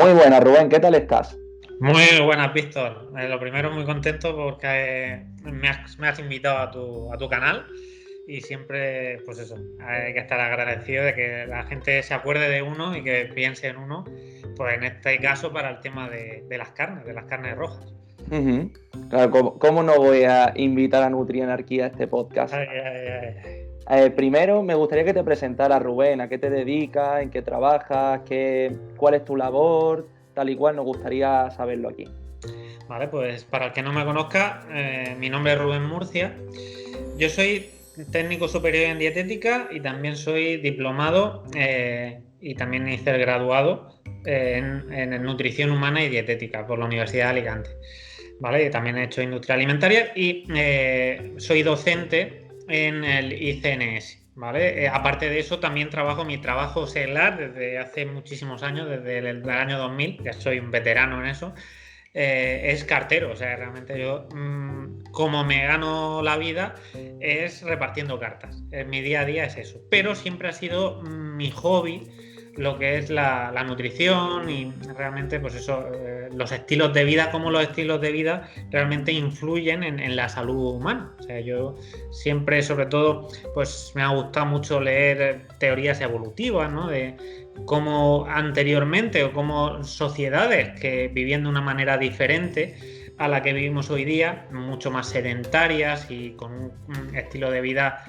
Muy buena, Rubén, ¿qué tal estás? Muy buenas, Víctor. Lo primero, muy contento porque me has invitado a tu canal y siempre, pues eso, hay que estar agradecido de que la gente se acuerde de uno y que piense en uno, pues en este caso para el tema de las carnes rojas. Ujú. Claro, ¿cómo no voy a invitar a Nutrianarquía a este podcast? Ay, ay, ay. Primero, me gustaría que te presentara, Rubén, a qué te dedicas, en qué trabajas, cuál es tu labor, tal y cual, nos gustaría saberlo aquí. Vale, pues para el que no me conozca, mi nombre es Rubén Murcia. Yo soy técnico superior en dietética y también soy diplomado y también hice el graduado en nutrición humana y dietética por la Universidad de Alicante. ¿Vale? Y también he hecho industria alimentaria y soy docente en el ICNS. ¿Vale? Aparte de eso, también mi trabajo seglar desde hace muchísimos años, desde el año 2000, ya soy un veterano en eso, es cartero. O sea, realmente yo, como me gano la vida, es repartiendo cartas. Mi día a día es eso. Pero siempre ha sido mi hobby lo que es la nutrición y realmente, pues eso, los estilos de vida, cómo los estilos de vida realmente influyen en la salud humana. O sea, yo siempre, sobre todo, pues me ha gustado mucho leer teorías evolutivas, ¿no? De cómo anteriormente o cómo sociedades que vivían de una manera diferente a la que vivimos hoy día, mucho más sedentarias y con un estilo de vida,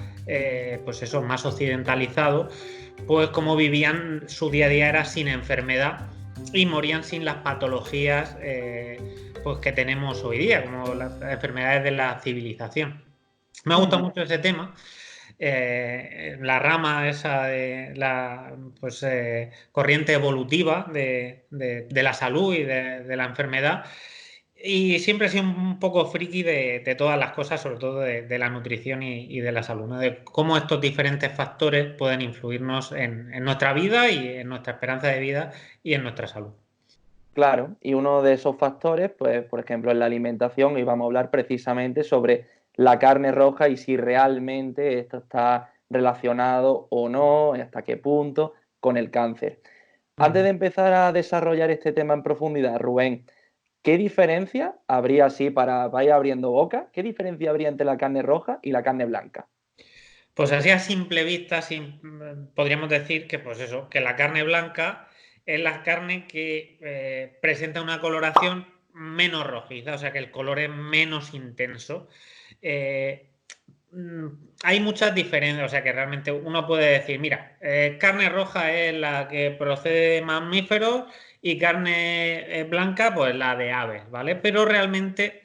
pues eso, más occidentalizado, pues como vivían su día a día era sin enfermedad y morían sin las patologías pues que tenemos hoy día, como las enfermedades de la civilización. Me ha gustado mucho ese tema. La rama esa de la pues, corriente evolutiva de la salud y de la enfermedad. Y siempre he sido un poco friki de todas las cosas, sobre todo de la nutrición y de la salud, ¿no? De cómo estos diferentes factores pueden influirnos en nuestra vida y en nuestra esperanza de vida y en nuestra salud. Claro, y uno de esos factores, pues, por ejemplo, en la alimentación, y vamos a hablar precisamente sobre la carne roja y si realmente esto está relacionado o no, hasta qué punto, con el cáncer. Antes de empezar a desarrollar este tema en profundidad, Rubén, ¿qué diferencia habría así para vaya abriendo boca? ¿Qué diferencia habría entre la carne roja y la carne blanca? Pues así a simple vista, podríamos decir que, pues eso, que la carne blanca es la carne que presenta una coloración menos rojiza, o sea que el color es menos intenso. Eh, mm, Hay muchas diferencias, o sea que realmente uno puede decir, mira, carne roja es la que procede de mamíferos y carne blanca, pues la de aves, ¿vale? Pero realmente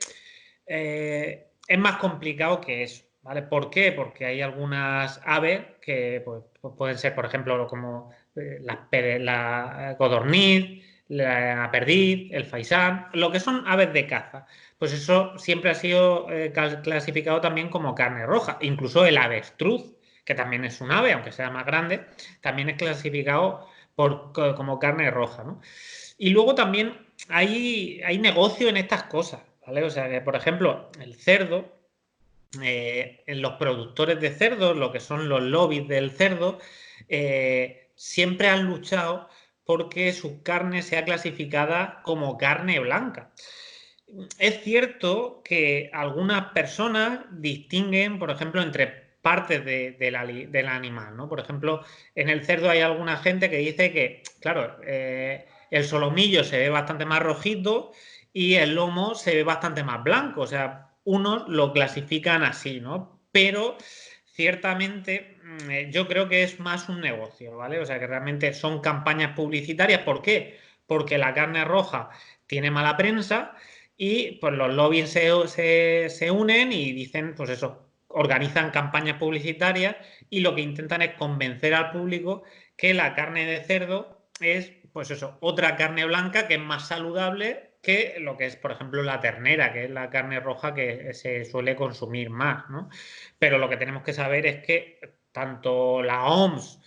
es más complicado que eso, ¿vale? ¿Por qué? Porque hay algunas aves que pues, pueden ser, por ejemplo, como la codorniz, la perdiz, el faisán, lo que son aves de caza. Pues eso siempre ha sido clasificado también como carne roja. Incluso el avestruz, que también es un ave, aunque sea más grande, también es clasificado como carne roja, ¿no? Y luego también hay negocio en estas cosas, ¿vale? O sea, que, por ejemplo, el cerdo, en los productores de cerdos, lo que son los lobbies del cerdo, siempre han luchado porque su carne sea clasificada como carne blanca. Es cierto que algunas personas distinguen, por ejemplo, entre partes del animal, ¿no? Por ejemplo, en el cerdo hay alguna gente que dice que, claro, el solomillo se ve bastante más rojito y el lomo se ve bastante más blanco. O sea, unos lo clasifican así, ¿no? Pero ciertamente yo creo que es más un negocio, ¿vale? O sea, que realmente son campañas publicitarias. ¿Por qué? Porque la carne roja tiene mala prensa y pues los lobbies se unen y dicen, pues eso, organizan campañas publicitarias y lo que intentan es convencer al público que la carne de cerdo es, pues eso, otra carne blanca que es más saludable que lo que es, por ejemplo, la ternera, que es la carne roja que se suele consumir más, ¿no? Pero lo que tenemos que saber es que tanto la OMS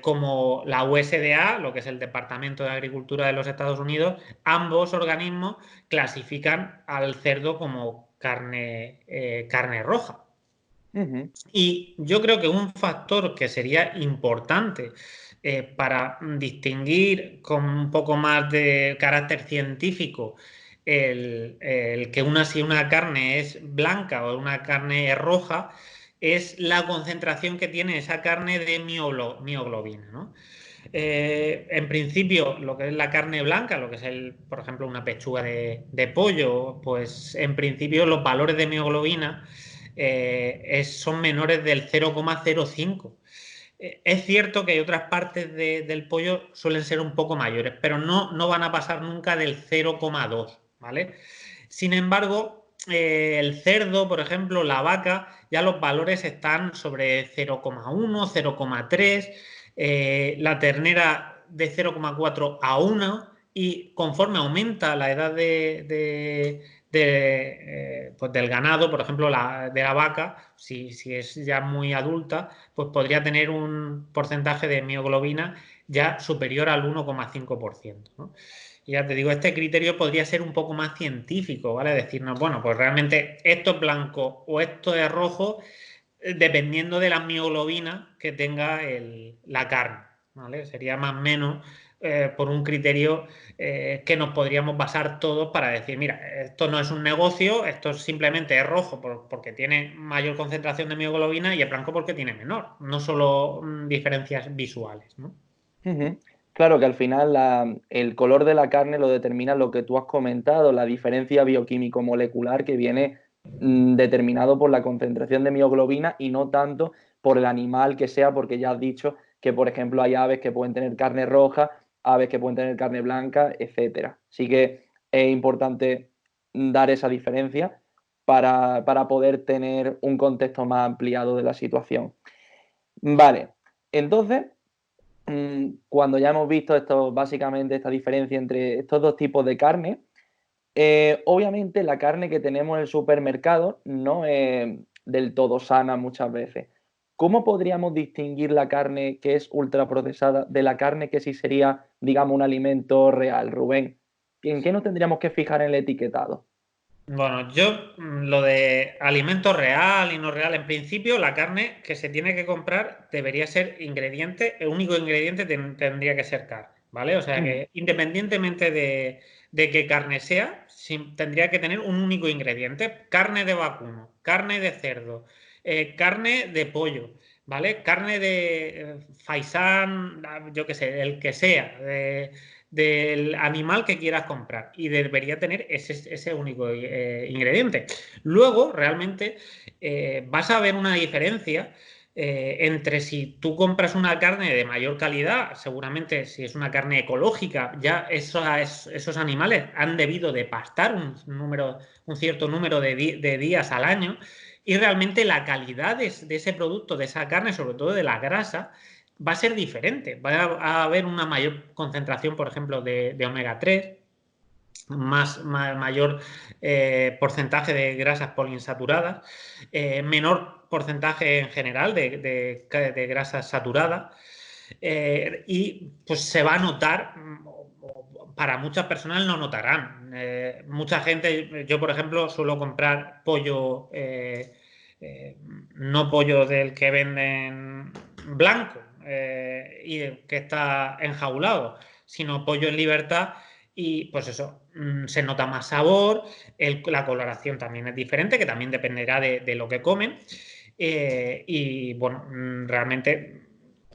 como la USDA, lo que es el Departamento de Agricultura de los Estados Unidos, ambos organismos clasifican al cerdo como carne roja. Ujú. Y yo creo que un factor que sería importante para distinguir con un poco más de carácter científico el que si una carne es blanca o una carne es roja, es la concentración que tiene esa carne de mioglobina, ¿no? En principio, lo que es la carne blanca, lo que es, por ejemplo, una pechuga de pollo, pues en principio los valores de mioglobina son menores del 0,05. Es cierto que hay otras partes del pollo suelen ser un poco mayores, pero no van a pasar nunca del 0,2, ¿vale? Sin embargo, el cerdo, por ejemplo, la vaca, ya los valores están sobre 0,1, 0,3, la ternera de 0,4 a 1, y conforme aumenta la edad pues del ganado, por ejemplo, de la vaca, si es ya muy adulta, pues podría tener un porcentaje de mioglobina ya superior al 1,5%, ¿no? Y ya te digo, este criterio podría ser un poco más científico, ¿vale? Decirnos, bueno, pues realmente esto es blanco o esto es rojo, dependiendo de la mioglobina que tenga la carne, ¿vale? Sería más o menos por un criterio que nos podríamos basar todos para decir, mira, esto no es un negocio, esto simplemente es rojo porque tiene mayor concentración de mioglobina y es blanco porque tiene menor, no solo diferencias visuales, ¿no? Ujú. Claro que al final el color de la carne lo determina lo que tú has comentado, la diferencia bioquímico-molecular que viene determinado por la concentración de mioglobina y no tanto por el animal que sea, porque ya has dicho que, por ejemplo, hay aves que pueden tener carne roja, aves que pueden tener carne blanca, etcétera. Así que es importante dar esa diferencia para poder tener un contexto más ampliado de la situación. Vale, entonces cuando ya hemos visto esto, básicamente esta diferencia entre estos dos tipos de carne, obviamente la carne que tenemos en el supermercado no es del todo sana muchas veces. ¿Cómo podríamos distinguir la carne que es ultraprocesada de la carne que sí sería, digamos, un alimento real, Rubén? ¿En qué nos tendríamos que fijar en el etiquetado? Bueno, yo lo de alimento real y no real, en principio la carne que se tiene que comprar debería ser ingrediente, el único ingrediente tendría que ser carne, ¿vale? O sea Ujú. que independientemente de qué carne sea, tendría que tener un único ingrediente: carne de vacuno, carne de cerdo, carne de pollo, ¿vale? Carne de faisán, yo qué sé, el que sea, del animal que quieras comprar, y debería tener ese único ingrediente. Luego, realmente, vas a ver una diferencia entre si tú compras una carne de mayor calidad, seguramente si es una carne ecológica, ya esos animales han debido de pastar un cierto número de días al año, y realmente la calidad de ese producto, de esa carne, sobre todo de la grasa, va a ser diferente. Va a haber una mayor concentración, por ejemplo, de omega 3, mayor porcentaje de grasas poliinsaturadas, menor porcentaje en general de grasas saturadas, y pues se va a notar, para muchas personas lo notarán. Mucha gente, yo por ejemplo, suelo comprar pollo, no pollo del que venden blanco y que está enjaulado, sino pollo en libertad. Y pues eso, se nota más sabor, la coloración también es diferente, que también dependerá de lo que comen. Y bueno, realmente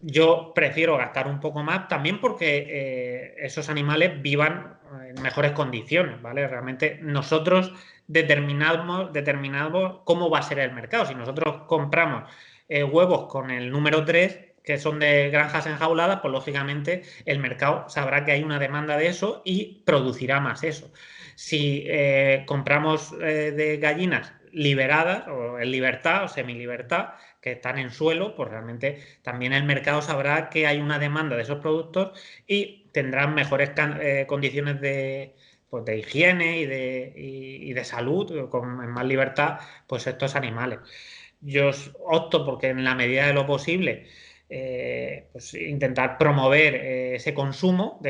yo prefiero gastar un poco más también porque esos animales vivan en mejores condiciones, ¿vale? Realmente nosotros determinamos cómo va a ser el mercado. Si nosotros compramos huevos con el número 3, que son de granjas enjauladas, pues lógicamente el mercado sabrá que hay una demanda de eso y producirá más eso. Si compramos de gallinas liberadas o en libertad o semilibertad, que están en suelo, pues realmente también el mercado sabrá que hay una demanda de esos productos y tendrán mejores condiciones pues de higiene y de salud, en más libertad, pues estos animales. Yo opto porque en la medida de lo posible, pues intentar promover ese consumo.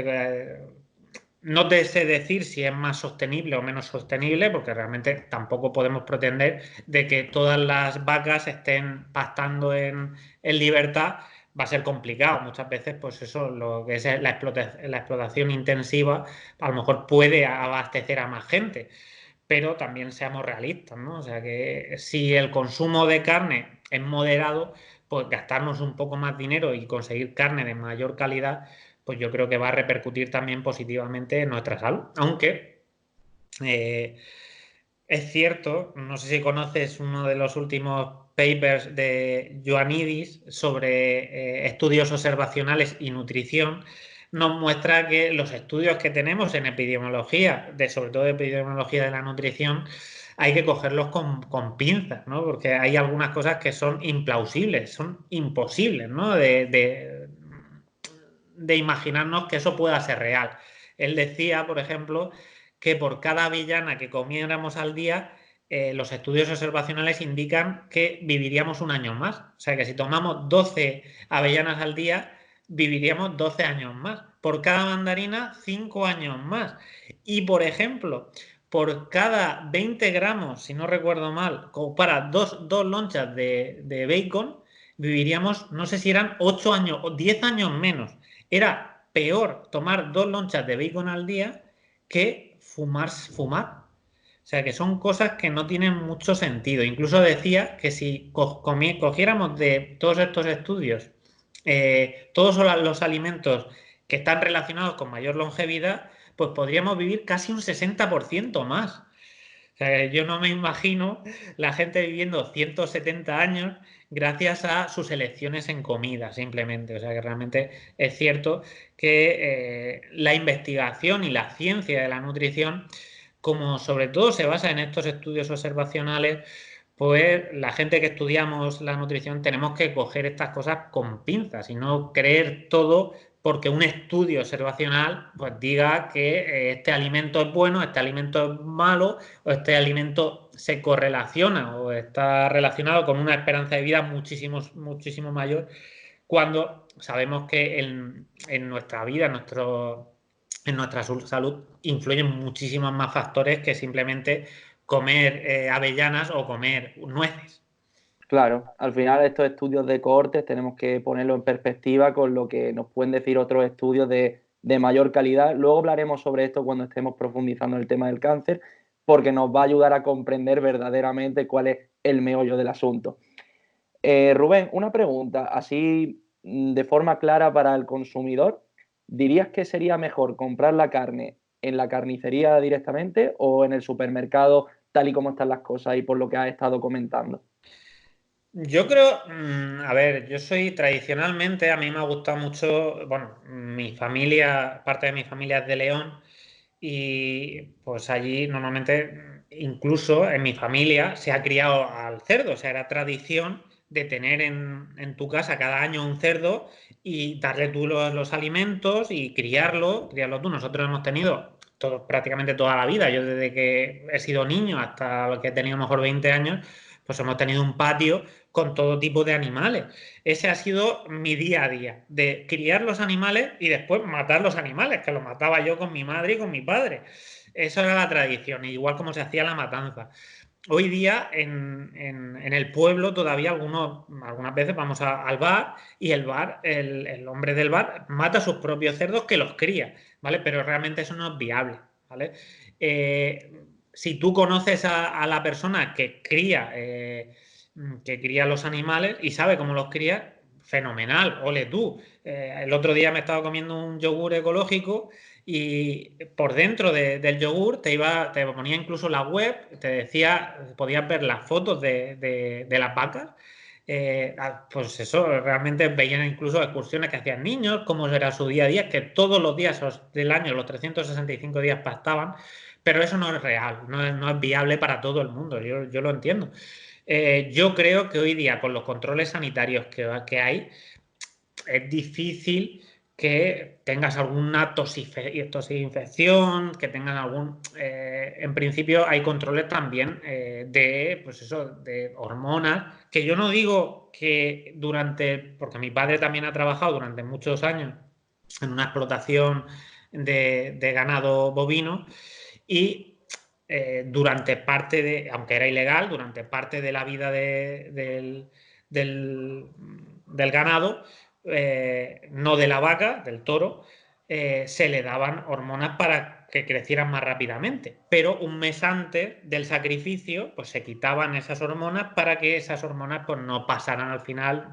No te sé decir si es más sostenible o menos sostenible, porque realmente tampoco podemos pretender de que todas las vacas estén pastando en libertad, va a ser complicado. Muchas veces, pues eso, lo que es la explotación intensiva, a lo mejor puede abastecer a más gente, pero también seamos realistas, ¿no? O sea que si el consumo de carne es moderado, pues gastarnos un poco más dinero y conseguir carne de mayor calidad, pues yo creo que va a repercutir también positivamente en nuestra salud. Aunque es cierto, no sé si conoces uno de los últimos papers de Ioannidis sobre estudios observacionales y nutrición, nos muestra que los estudios que tenemos en epidemiología, sobre todo de epidemiología de la nutrición, hay que cogerlos con pinzas, ¿no? Porque hay algunas cosas que son implausibles, son imposibles, ¿no? De imaginarnos que eso pueda ser real. Él decía, por ejemplo, que por cada avellana que comiéramos al día, los estudios observacionales indican que viviríamos un año más. O sea que si tomamos 12 avellanas al día, viviríamos 12 años más. Por cada mandarina, 5 años más. Y, por ejemplo, por cada 20 gramos, si no recuerdo mal, para dos lonchas de bacon, viviríamos, no sé si eran 8 años o 10 años menos. Era peor tomar 2 lonchas de bacon al día que fumar. O sea, que son cosas que no tienen mucho sentido. Incluso decía que si cogiéramos de todos estos estudios todos los alimentos que están relacionados con mayor longevidad, pues podríamos vivir casi un 60% más. O sea, yo no me imagino la gente viviendo 170 años gracias a sus elecciones en comida, simplemente. O sea, que realmente es cierto que la investigación y la ciencia de la nutrición, como sobre todo se basa en estos estudios observacionales, pues la gente que estudiamos la nutrición tenemos que coger estas cosas con pinzas y no creer todo porque un estudio observacional pues diga que este alimento es bueno, este alimento es malo, o este alimento se correlaciona o está relacionado con una esperanza de vida muchísimo mayor, cuando sabemos que en nuestra vida, en nuestra salud, influyen muchísimos más factores que simplemente comer avellanas o comer nueces. Claro, al final estos estudios de cohortes tenemos que ponerlo en perspectiva con lo que nos pueden decir otros estudios de mayor calidad. Luego hablaremos sobre esto cuando estemos profundizando en el tema del cáncer, porque nos va a ayudar a comprender verdaderamente cuál es el meollo del asunto. Rubén, una pregunta, así de forma clara para el consumidor. ¿Dirías que sería mejor comprar la carne en la carnicería directamente o en el supermercado, tal y como están las cosas y por lo que has estado comentando? Yo creo, a ver, yo soy tradicionalmente, a mí me ha gustado mucho, bueno, mi familia, parte de mi familia es de León y pues allí normalmente, incluso en mi familia, se ha criado al cerdo, o sea, era tradición de tener en tu casa cada año un cerdo y darle tú los alimentos y criarlo tú. Nosotros hemos tenido prácticamente toda la vida, yo desde que he sido niño hasta lo que he tenido a lo mejor 20 años, pues hemos tenido un patio con todo tipo de animales. Ese ha sido mi día a día, de criar los animales y después matar los animales, que los mataba yo con mi madre y con mi padre. Eso era la tradición, igual como se hacía la matanza. Hoy día en el pueblo todavía algunas veces vamos al bar y el hombre del bar mata a sus propios cerdos que los cría, ¿vale? Pero realmente eso no es viable, ¿vale? Si tú conoces a la persona que cría los animales y sabe cómo los cría, fenomenal, ole tú. El otro día me estaba comiendo un yogur ecológico y por dentro del yogur te ponía incluso la web, te decía, podías ver las fotos de las vacas. Pues eso, realmente veían incluso excursiones que hacían niños, cómo era su día a día, que todos los días del año, los 365 días pastaban, pero eso no es real, no es viable para todo el mundo, yo lo entiendo. Yo creo que hoy día, con los controles sanitarios que hay, es difícil que tengas alguna tosinfección, que tengan algún... en principio hay controles también pues eso, de hormonas, que yo no digo que porque mi padre también ha trabajado durante muchos años en una explotación de ganado bovino y durante aunque era ilegal, durante parte de la vida del ganado, no de la vaca, del toro, se le daban hormonas para que crecieran más rápidamente. Pero un mes antes del sacrificio, pues se quitaban esas hormonas para que esas hormonas pues, no pasaran al final,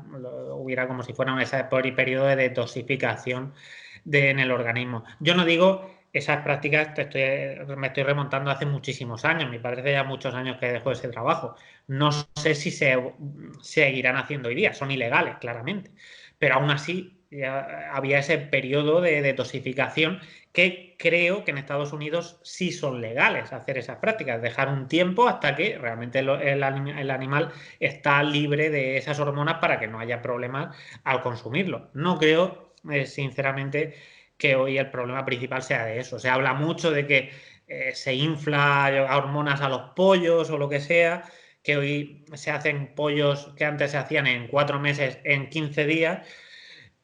hubiera como si fuera ese periodo de detoxificación en el organismo. Yo no digo esas prácticas, me estoy remontando hace muchísimos años, me parece ya muchos años que dejó ese trabajo. No sé si se seguirán haciendo hoy día, son ilegales, claramente. Pero aún así ya había ese periodo de detoxificación que creo que en Estados Unidos sí son legales hacer esas prácticas, dejar un tiempo hasta que realmente el animal está libre de esas hormonas para que no haya problemas al consumirlo. No creo, sinceramente, que hoy el problema principal sea de eso. Se habla mucho de que se infla a hormonas a los pollos o lo que sea, que hoy se hacen pollos que antes se hacían en 4 meses, en 15 días,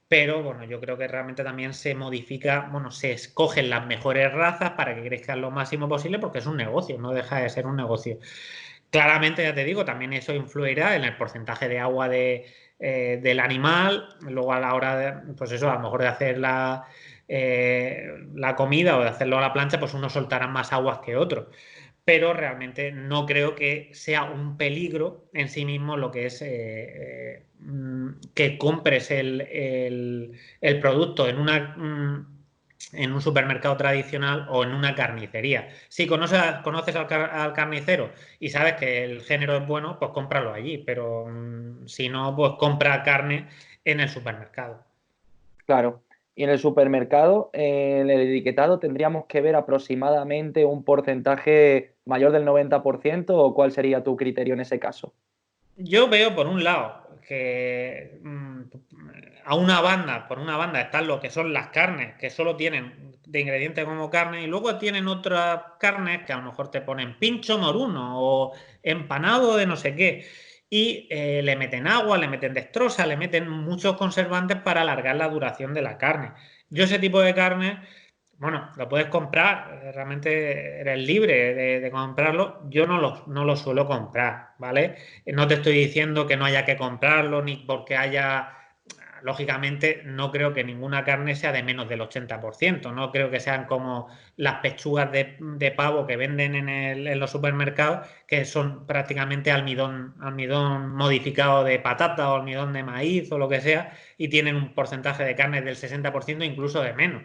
pero bueno, yo creo que realmente también se modifica, bueno, se escogen las mejores razas para que crezcan lo máximo posible porque es un negocio, no deja de ser un negocio. Claramente, ya te digo, también eso influirá en el porcentaje de agua del animal, luego a la hora de, pues eso, a lo mejor de hacer la comida o de hacerlo a la plancha, pues unos soltarán más aguas que otros. Pero realmente no creo que sea un peligro en sí mismo lo que es que compres el producto en un supermercado tradicional o en una carnicería. Si conoces al carnicero y sabes que el género es bueno, pues cómpralo allí, pero si no, pues compra carne en el supermercado. Claro. Y en el supermercado, en el etiquetado, tendríamos que ver aproximadamente un porcentaje mayor del 90%, ¿o cuál sería tu criterio en ese caso? Yo veo por un lado que por una banda están lo que son las carnes, que solo tienen de ingredientes como carne, y luego tienen otras carnes que a lo mejor te ponen pincho moruno o empanado de no sé qué, y le meten agua, le meten destroza, le meten muchos conservantes para alargar la duración de la carne. Yo ese tipo de carne bueno, lo puedes comprar, realmente eres libre de comprarlo. Yo no lo suelo comprar, ¿vale? No te estoy diciendo que no haya que comprarlo, ni porque haya, lógicamente, no creo que ninguna carne sea de menos del 80%. No creo que sean como las pechugas de pavo que venden en los supermercados, que son prácticamente almidón modificado de patata o almidón de maíz o lo que sea, y tienen un porcentaje de carne del 60%, incluso de menos.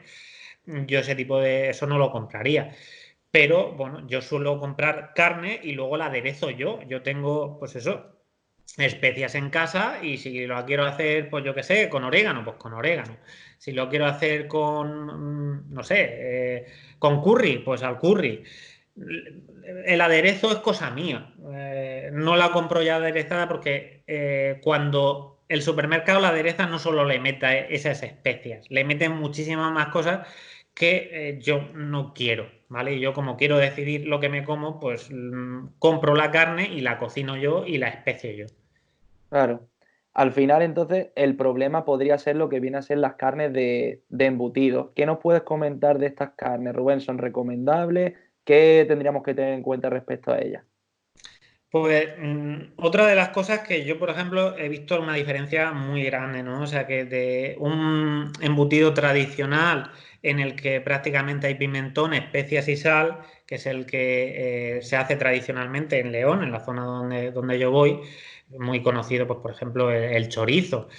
Yo ese tipo de eso no lo compraría. Pero bueno, yo suelo comprar carne y luego la aderezo yo. Yo tengo, pues eso, especias en casa y si lo quiero hacer, pues yo qué sé, con orégano, pues con orégano. Si lo quiero hacer con, no sé, con curry, pues al curry. El aderezo es cosa mía. No la compro ya aderezada porque cuando el supermercado la adereza no solo le meta esas especias, le meten muchísimas más cosas que yo no quiero, ¿vale? Y yo como quiero decidir lo que me como, pues compro la carne y la cocino yo y la especio yo. Claro. Al final, entonces, el problema podría ser lo que viene a ser las carnes de embutido. ¿Qué nos puedes comentar de estas carnes, Rubén? ¿Son recomendables? ¿Qué tendríamos que tener en cuenta respecto a ellas? Pues otra de las cosas que yo, por ejemplo, he visto una diferencia muy grande, ¿no? O sea, que de un embutido tradicional en el que prácticamente hay pimentón, especias y sal, que es el que se hace tradicionalmente en León, en la zona donde yo voy, muy conocido, pues, por ejemplo, el chorizo.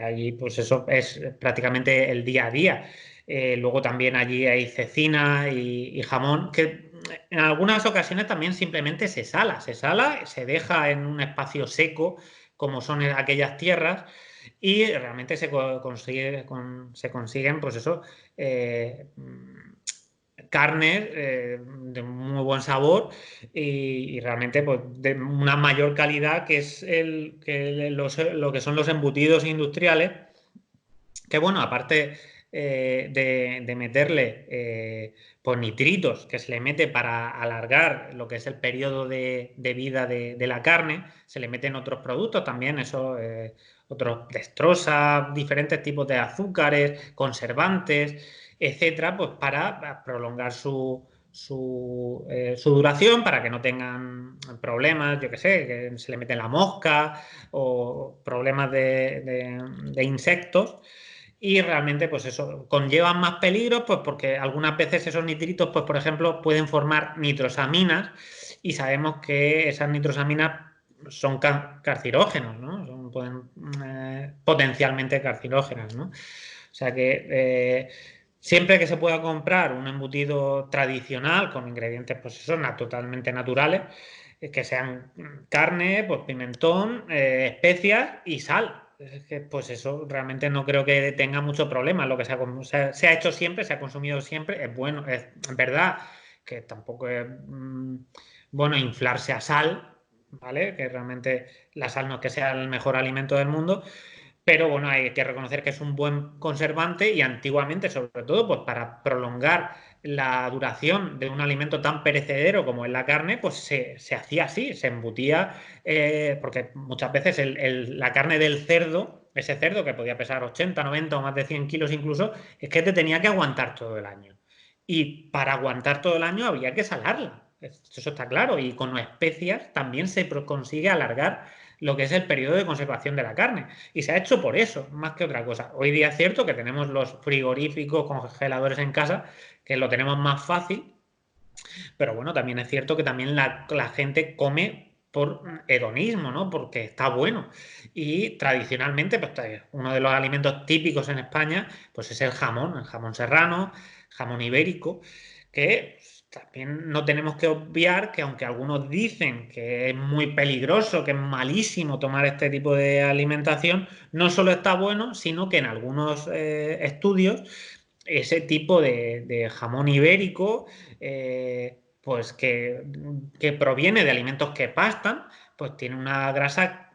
Allí, pues eso es prácticamente el día a día. Luego también allí hay cecina y jamón, que en algunas ocasiones también simplemente se sala, se deja en un espacio seco, como son aquellas tierras, y realmente se consiguen, pues eso, eh, carnes de muy buen sabor y realmente pues, de una mayor calidad que es lo que son los embutidos industriales que bueno, aparte de meterle pues nitritos que se le mete para alargar lo que es el periodo de vida de la carne, se le meten otros productos también, eso, otros destrozas, diferentes tipos de azúcares, conservantes, etcétera, pues para prolongar su duración para que no tengan problemas, yo qué sé, que se le mete la mosca o problemas de insectos. Y realmente, pues eso, conllevan más peligros, pues porque algunas veces esos nitritos, pues por ejemplo, pueden formar nitrosaminas y sabemos que esas nitrosaminas son carcinógenos, ¿no? Pueden, potencialmente carcinógenas, ¿no? O sea que siempre que se pueda comprar un embutido tradicional con ingredientes, pues eso, totalmente naturales, que sean carne, pues pimentón, especias y sal. Es que, pues eso realmente no creo que tenga mucho problema. Lo que se ha hecho siempre, se ha consumido siempre, es bueno. Es verdad que tampoco es bueno inflarse a sal, ¿vale? Que realmente la sal no es que sea el mejor alimento del mundo, pero bueno, hay que reconocer que es un buen conservante y antiguamente, sobre todo, pues para prolongar la duración de un alimento tan perecedero como es la carne, pues se hacía así, se embutía, porque muchas veces la carne del cerdo, ese cerdo que podía pesar 80, 90 o más de 100 kilos incluso, es que te tenía que aguantar todo el año. Y para aguantar todo el año había que salarla. Eso está claro. Y con especias también se consigue alargar lo que es el periodo de conservación de la carne. Y se ha hecho por eso, más que otra cosa. Hoy día es cierto que tenemos los frigoríficos, congeladores en casa, que lo tenemos más fácil, pero bueno, también es cierto que también la gente come por hedonismo, ¿no? Porque está bueno. Y tradicionalmente, pues uno de los alimentos típicos en España, pues es el jamón serrano, jamón ibérico, que también no tenemos que obviar que aunque algunos dicen que es muy peligroso, que es malísimo tomar este tipo de alimentación, no solo está bueno, sino que en algunos estudios ese tipo de jamón ibérico, pues que proviene de alimentos que pastan, pues tiene una grasa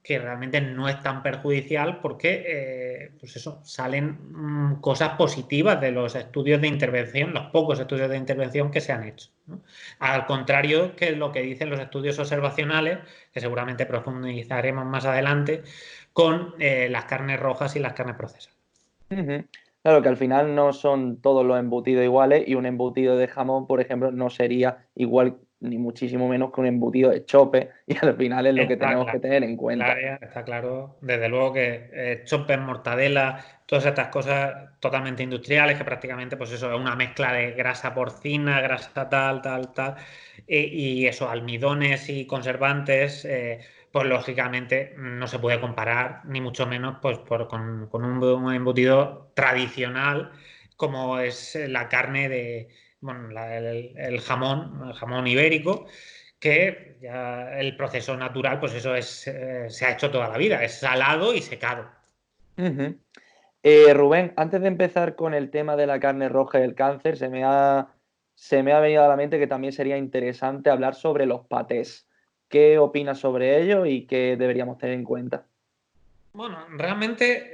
que realmente no es tan perjudicial porque, pues eso, salen cosas positivas de los estudios de intervención, los pocos estudios de intervención que se han hecho, ¿no? Al contrario que lo que dicen los estudios observacionales, que seguramente profundizaremos más adelante, con las carnes rojas y las carnes procesadas. Ujú. Claro que al final no son todos los embutidos iguales y un embutido de jamón, por ejemplo, no sería igual ni muchísimo menos que un embutido de chope y al final es lo que Está tenemos que claro, tener en cuenta. está claro. Desde luego que choppes, mortadela, todas estas cosas totalmente industriales, que prácticamente, pues eso, es una mezcla de grasa porcina, grasa tal, tal, tal, y eso, almidones y conservantes, pues lógicamente no se puede comparar, ni mucho menos, pues con un embutido tradicional, como es la carne de, bueno, el jamón ibérico que ya el proceso natural, pues eso se ha hecho toda la vida, es salado y secado. Ujú. Rubén, antes de empezar con el tema de la carne roja y el cáncer, se me ha venido a la mente que también sería interesante hablar sobre los patés. ¿Qué opinas sobre ello y qué deberíamos tener en cuenta? Bueno, realmente,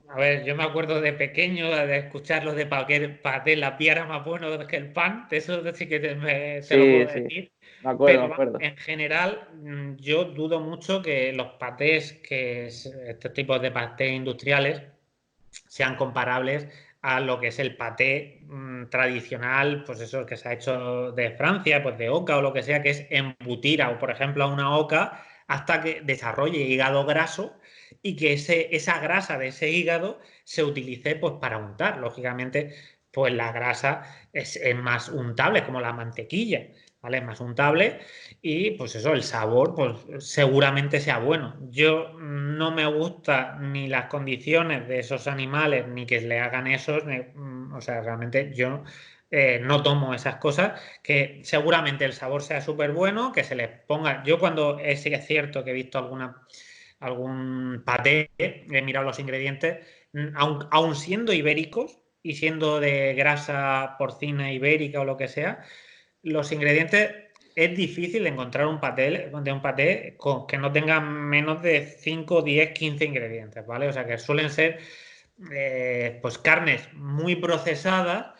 a ver, yo me acuerdo de pequeño de escuchar los de paté, la pía era más bueno que el pan, de eso sí que te lo Sí, puedo sí, decir, me acuerdo, me pero acuerdo. en general yo dudo mucho que los patés, estos tipos de patés industriales, sean comparables a lo que es el paté tradicional, pues eso que se ha hecho de Francia, pues de oca o lo que sea, que es embutir, o por ejemplo, a una oca hasta que desarrolle hígado graso y que esa grasa de ese hígado se utilice pues para untar. Lógicamente, pues la grasa es más untable, como la mantequilla, ¿vale? Es más untable y pues eso, el sabor, pues seguramente sea bueno. Yo no me gusta ni las condiciones de esos animales, ni que le hagan eso. O sea, realmente yo no tomo esas cosas, que seguramente el sabor sea súper bueno, que se les ponga. Yo cuando sí que es cierto que he visto algún paté, he mirado los ingredientes, aun siendo ibéricos y siendo de grasa porcina ibérica o lo que sea, los ingredientes es difícil encontrar un paté que no tenga menos de 5, 10, 15 ingredientes, ¿vale? O sea que suelen ser pues carnes muy procesadas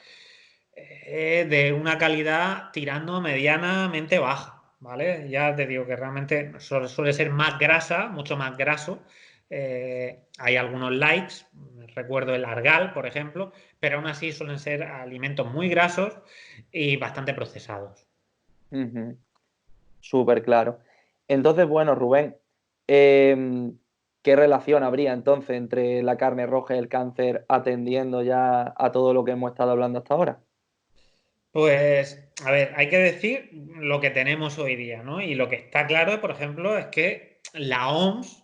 de una calidad tirando medianamente baja, ¿vale? Ya te digo que realmente suele ser más grasa, mucho más graso, hay algunos likes, recuerdo el argal, por ejemplo, pero aún así suelen ser alimentos muy grasos y bastante procesados. Súper claro. Entonces, bueno, Rubén, em, ¿qué relación habría entonces entre la carne roja y el cáncer atendiendo ya a todo lo que hemos estado hablando hasta ahora? Pues, a ver, hay que decir lo que tenemos hoy día, ¿no? Y lo que está claro, por ejemplo, es que la OMS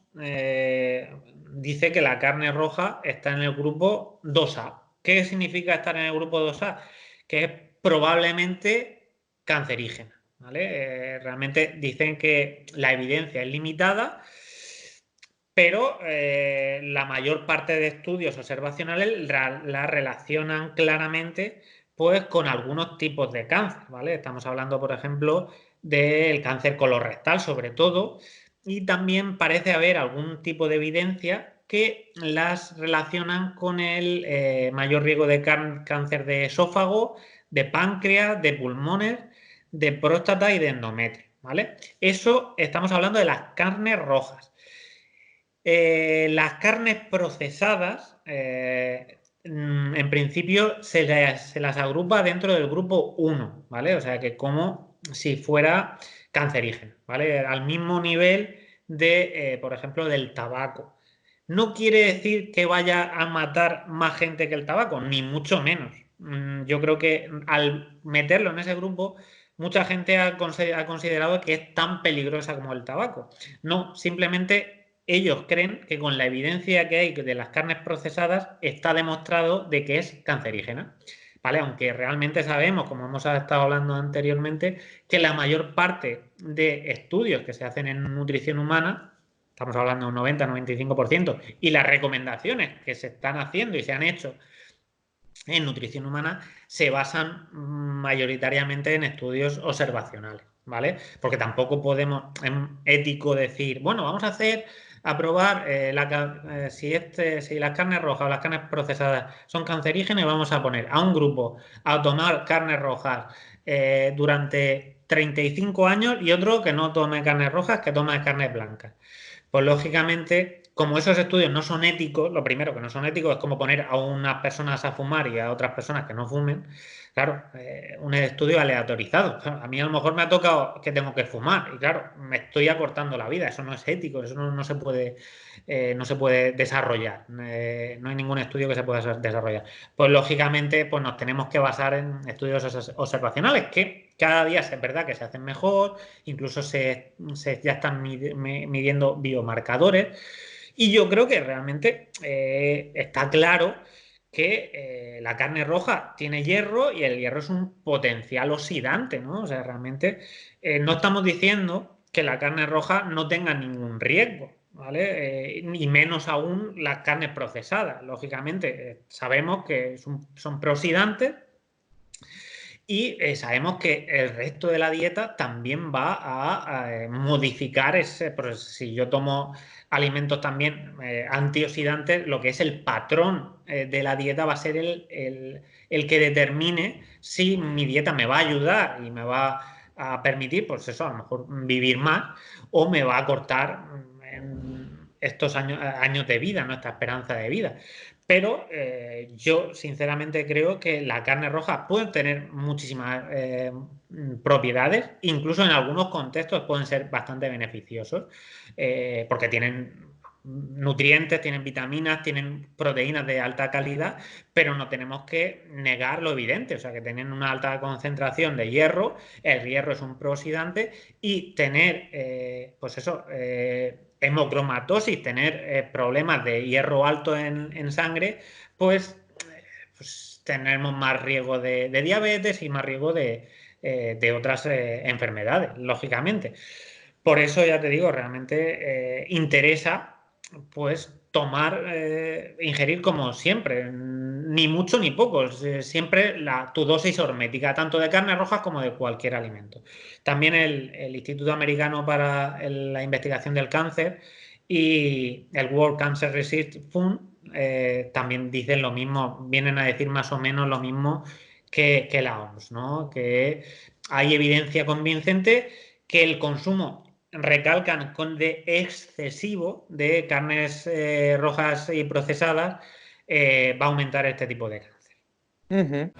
dice que la carne roja está en el grupo 2A. ¿Qué significa estar en el grupo 2A? Que es probablemente cancerígena, ¿vale? Realmente dicen que la evidencia es limitada, pero la mayor parte de estudios observacionales la relacionan claramente pues con algunos tipos de cáncer, ¿vale? Estamos hablando, por ejemplo, del cáncer colorectal, sobre todo, y también parece haber algún tipo de evidencia que las relacionan con el mayor riesgo de cáncer de esófago, de páncreas, de pulmones, de próstata y de endometrio, ¿vale? Eso estamos hablando de las carnes rojas. Las carnes procesadas, en principio, se las agrupa dentro del grupo 1, ¿vale? O sea que como si fuera cancerígeno, ¿vale? Al mismo nivel de, por ejemplo, del tabaco. No quiere decir que vaya a matar más gente que el tabaco, ni mucho menos. Yo creo que al meterlo en ese grupo, mucha gente ha considerado que es tan peligrosa como el tabaco. No, simplemente ellos creen que con la evidencia que hay de las carnes procesadas está demostrado de que es cancerígena, ¿vale? Aunque realmente sabemos, como hemos estado hablando anteriormente, que la mayor parte de estudios que se hacen en nutrición humana, estamos hablando de un 90-95%, y las recomendaciones que se están haciendo y se han hecho en nutrición humana se basan mayoritariamente en estudios observacionales, ¿vale? Porque tampoco podemos, es ético decir, bueno, vamos a probar si las carnes rojas o las carnes procesadas son cancerígenas, vamos a poner a un grupo a tomar carnes rojas durante 35 años y otro que no tome carnes rojas, que tome carnes blancas. Pues lógicamente, como esos estudios no son éticos, lo primero que no son éticos es como poner a unas personas a fumar y a otras personas que no fumen. Claro, un estudio aleatorizado. A mí a lo mejor me ha tocado que tengo que fumar y claro, me estoy acortando la vida. Eso no es ético, eso no se puede desarrollar. No hay ningún estudio que se pueda desarrollar. Pues lógicamente, pues nos tenemos que basar en estudios observacionales que cada día es verdad que se hacen mejor, incluso ya están midiendo biomarcadores. Y yo creo que realmente está claro que la carne roja tiene hierro y el hierro es un potencial oxidante, ¿no? O sea, realmente no estamos diciendo que la carne roja no tenga ningún riesgo, ¿vale? Ni menos aún las carnes procesadas. Lógicamente, sabemos que son prooxidantes y sabemos que el resto de la dieta también va a modificar ese, pues, si yo tomo alimentos también antioxidantes, lo que es el patrón de la dieta va a ser el que determine si mi dieta me va a ayudar y me va a permitir, pues eso, a lo mejor vivir más o me va a cortar estos años de vida, nuestra esperanza de vida. Pero yo sinceramente creo que la carne roja puede tener muchísimas propiedades, incluso en algunos contextos pueden ser bastante beneficiosos, porque tienen nutrientes, tienen vitaminas, tienen proteínas de alta calidad, pero no tenemos que negar lo evidente, o sea, que tienen una alta concentración de hierro, el hierro es un prooxidante y tener, pues eso, hemocromatosis, tener problemas de hierro alto en sangre, pues, pues, tenemos más riesgo de diabetes y más riesgo de otras enfermedades, lógicamente. Por eso ya te digo, realmente interesa pues tomar, ingerir como siempre, ni mucho ni poco, siempre tu dosis hormética, tanto de carnes rojas como de cualquier alimento. También el Instituto Americano para la Investigación del Cáncer y el World Cancer Research Fund también dicen lo mismo, vienen a decir más o menos lo mismo que la OMS, ¿no? Que hay evidencia convincente que el consumo recalcan con de excesivo de carnes rojas y procesadas, va a aumentar este tipo de cáncer.